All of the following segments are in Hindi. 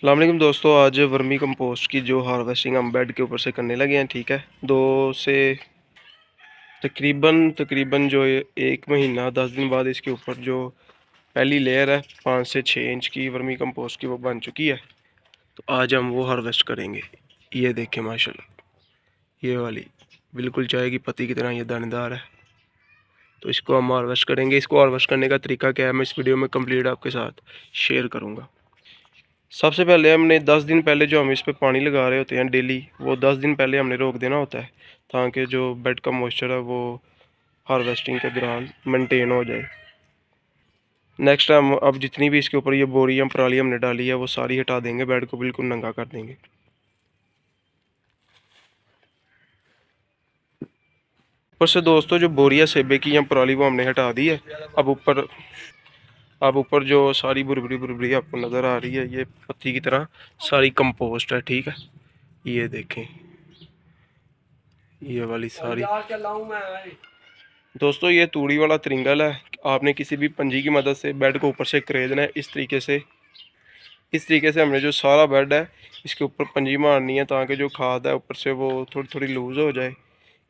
अस्सलाम वालेकुम दोस्तों, आज वर्मी कंपोस्ट की जो हार्वेस्टिंग हम बेड के ऊपर से करने लगे हैं। ठीक है, 2 से तकरीबन जो 1 महीना 10 दिन बाद इसके ऊपर जो पहली लेयर है 5 से 6 इंच की वर्मी कंपोस्ट की वो बन चुकी है। तो आज हम वो हार्वेस्ट करेंगे। ये देखें माशाल्लाह, ये वाली बिल्कुल चाय की पत्ती की तरह ये दानेदार है। तो इसको हम हार्वेस्ट करेंगे। इसको हार्वेस्ट करने का तरीका क्या है मैं इस वीडियो में कंप्लीट आपके साथ शेयर करूँगा। सबसे पहले हमने 10 दिन पहले जो हम इस पे पानी लगा रहे होते हैं डेली, वो 10 दिन पहले हमने रोक देना होता है, ताकि जो बेड का मॉइस्चर है वो हार्वेस्टिंग के दौरान मेंटेन हो जाए। नेक्स्ट हम अब जितनी भी इसके ऊपर ये बोरी या पराली हमने डाली है वो सारी हटा देंगे, बेड को बिल्कुल नंगा कर देंगे। ऊपर से दोस्तों जो बोरिया सेबे की या पराली वो हमने हटा दी है। अब ऊपर जो सारी बुरबरी बुरबरी आपको नज़र आ रही है, ये पत्ती की तरह सारी कंपोस्ट है। ठीक है, ये देखें, ये वाली सारी दोस्तों ये तूड़ी वाला त्रिंगल है। आपने किसी भी पंजी की मदद से बेड को ऊपर से करेदना है। इस तरीके से हमने जो सारा बेड है इसके ऊपर पंजी मारनी है, ताकि जो खाद है ऊपर से वो थोड़ी थोड़ी लूज़ हो जाए।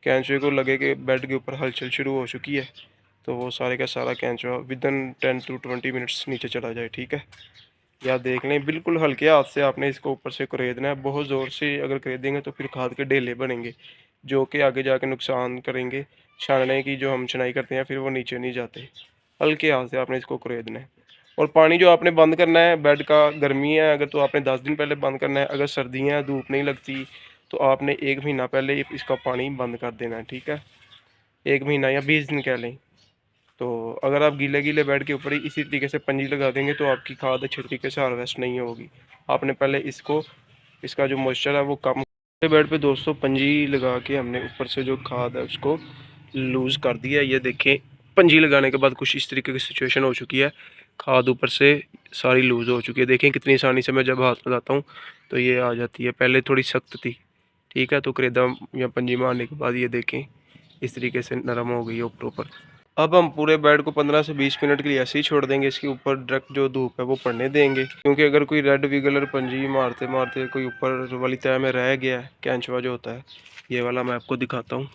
कैंचुए को लगे कि बेड के ऊपर हलचल शुरू हो चुकी है, तो वो सारे का सारा कैंचुआ विदिन 10 से 20 मिनट्स नीचे चला जाए। ठीक है, या देख लें, बिल्कुल हल्के हाथ से आपने इसको ऊपर से करेदना है। बहुत ज़ोर से अगर करेदेंगे तो फिर खाद के ढेले बनेंगे, जो कि आगे जाके नुकसान करेंगे। छानने की जो हम चुनाई करते हैं फिर वो नीचे नहीं जाते। हल्के हाथ से आपने इसको करेदना है। और पानी जो आपने बंद करना है, बेड का गर्मी है अगर तो आपने 10 दिन पहले बंद करना है। अगर सर्दियाँ हैं, धूप नहीं लगती, तो आपने 1 महीना पहले इसका पानी बंद कर देना है। ठीक है, 1 महीना या 20 दिन कह लें। तो अगर आप गीले गीले बेड के ऊपर ही इसी तरीके से पंजी लगा देंगे तो आपकी खाद अच्छे तरीके से हार्वेस्ट नहीं होगी। आपने पहले इसका जो मॉइस्चर है वो कम बेड पे दोस्तों पंजी लगा के हमने ऊपर से जो खाद है उसको लूज़ कर दिया है। ये देखें, पंजी लगाने के बाद कुछ इस तरीके की सिचुएशन हो चुकी है। खाद ऊपर से सारी लूज़ हो चुकी है। देखें कितनी आसानी से मैं जब हाथ लगाता हूँ तो ये आ जाती है। पहले थोड़ी सख्त थी। ठीक है, तो करेदा या पंजी मारने के बाद ये देखें इस तरीके से नरम हो गई है ऊपर ऊपर। अब हम पूरे बेड को 15 से 20 मिनट के लिए ऐसे ही छोड़ देंगे। इसके ऊपर डायरेक्ट जो धूप है वो पड़ने देंगे, क्योंकि अगर कोई रेड विगलर पंजी मारते मारते कोई ऊपर वाली तह में रह गया है, कैंचवा जो होता है ये वाला, मैं आपको दिखाता हूँ,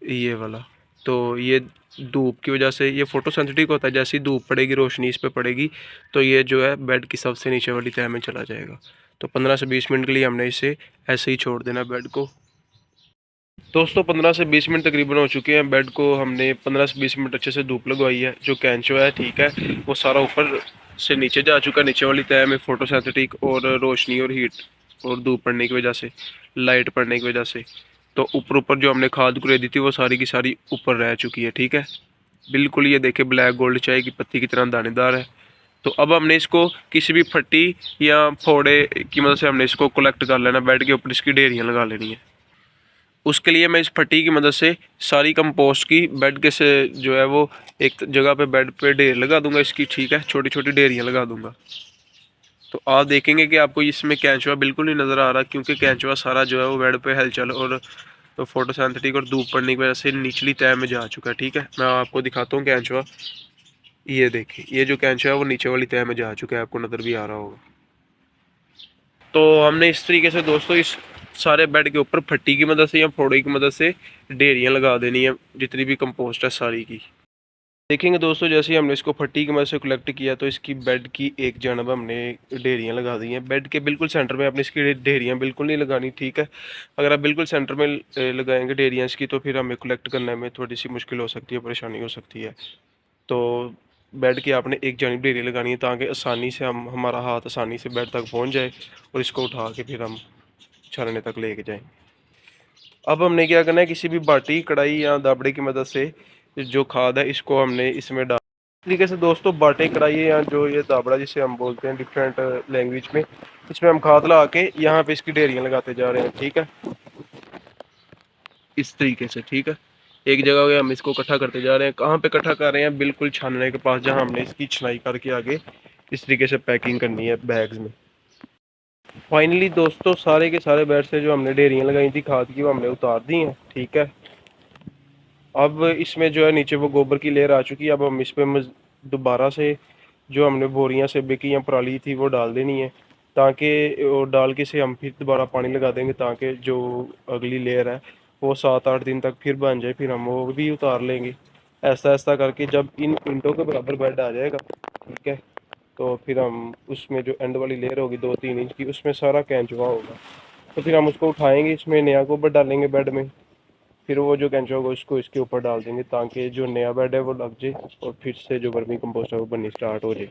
ये वाला, तो ये धूप की वजह से ये फोटोसिंथेटिक होता है। जैसे ही धूप पड़ेगी, रोशनी इस पर पड़ेगी, तो ये जो है बेड की सबसे नीचे वाली तह में चला जाएगा। तो 15 से 20 मिनट के लिए हमने इसे ऐसे ही छोड़ देना बेड को। दोस्तों 15 से 20 मिनट तकरीबन हो चुके हैं। बेड को हमने 15 से 20 मिनट अच्छे से धूप लगवाई है। जो कैंचो है, ठीक है, वो सारा ऊपर से नीचे जा चुका है। नीचे वाली तह में फोटोसिंथेटिक और रोशनी और हीट और धूप पड़ने की वजह से, लाइट पड़ने की वजह से, तो ऊपर ऊपर जो हमने खाद कुरे दी थी वो सारी की सारी ऊपर रह चुकी है। ठीक है, बिल्कुल ये देखे ब्लैक गोल्ड चाय की पत्ती की तरह दानेदार है। तो अब हमने इसको किसी भी फट्टी या फोड़े की मदद से हमने इसको कलेक्ट कर लेना। बेड के ऊपर इसकी ढेरियाँ लगा लेनी है। उसके लिए मैं इस फट्टी की मदद से सारी कंपोस्ट की बेड के से जो है वो एक जगह पे बेड पे ढेर लगा दूंगा इसकी। ठीक है, छोटी छोटी ढेरियाँ लगा दूंगा। तो आप देखेंगे कि आपको इसमें कैंचुआ बिल्कुल नहीं नज़र आ रहा, क्योंकि कैंचुआ सारा जो है वो बेड पे हलचल और तो फोटोसिंथेटिक और धूप पड़ने की वजह से निचली तह में जा चुका है। ठीक है, मैं आपको दिखाता हूँ कैंचुआ। ये देखिए, ये जो कैंचुआ है वो नीचे वाली तह में जा चुका है, आपको नज़र भी आ रहा होगा। तो हमने इस तरीके से दोस्तों इस सारे बेड के ऊपर फट्टी की मदद से या फोड़े की मदद से ढेरियाँ लगा देनी है, जितनी भी कंपोस्ट है सारी की। देखेंगे दोस्तों, जैसे ही हमने इसको फट्टी की मदद से कलेक्ट किया तो इसकी बेड की एक जानब हमने ढेरियाँ लगा दी हैं। बेड के बिल्कुल सेंटर में अपने इसकी ढेरियाँ बिल्कुल नहीं लगानी। ठीक है, अगर आप बिल्कुल सेंटर में लगाएंगे ढेरियाँ इसकी, तो फिर हमें कलेक्ट करने में थोड़ी सी मुश्किल हो सकती है, परेशानी हो सकती है। तो बेड की आपने एक जानिब ढेरी लगानी है, ताकि आसानी से हमारा हाथ आसानी से बेड तक पहुँच जाए और इसको उठा के फिर हम छानने तक लेके जाएँ। अब हमने क्या करना है, किसी भी बाटी, कढ़ाई या दाबड़े की मदद से जो खाद है इसको हमने इसमें डाल तरीके से दोस्तों, बाटे, कढ़ाई या जो ये दाबड़ा जिसे हम बोलते हैं डिफरेंट लैंग्वेज में, इसमें हम खाद ला के यहाँ पे इसकी ढेरियाँ लगाते जा रहे हैं। ठीक है, इस तरीके से। ठीक है, एक जगह पे हम इसको इकट्ठा करते जा रहे हैं। कहाँ पे इकट्ठा कर रहे हैं? बिल्कुल छानने के पास, जहाँ हमने इसकी छनाई करके आगे इस तरीके से पैकिंग करनी है बैग्स में। फाइनली दोस्तों सारे के सारे बेड से जो हमने ढेरियाँ लगाई थी खाद की वो हमने उतार दी हैं। ठीक है, अब इसमें जो है नीचे वो गोबर की लेयर आ चुकी है। अब हम इस पर दोबारा से जो हमने बोरियां से बेकी या पराली थी वो डाल देनी है। ताकि वो डाल के से हम फिर दोबारा पानी लगा देंगे, ताकि जो अगली लेयर है वो 7-8 दिन तक फिर बन जाए, फिर हम वो भी उतार लेंगे। ऐसा ऐसा करके जब इन ईंटों के बराबर बेड आ जाएगा, ठीक है, तो फिर हम उसमें जो एंड वाली लेयर होगी 2-3 इंच की, उसमें सारा कैंचुआ होगा। तो फिर हम उसको उठाएंगे, इसमें नया गोबर डालेंगे बेड में, फिर वो जो कैंचुआ होगा उसको इसके ऊपर डाल देंगे, ताकि जो नया बेड है वो लग जाए और फिर से जो वर्मी कंपोस्ट है वो बननी स्टार्ट हो जाए।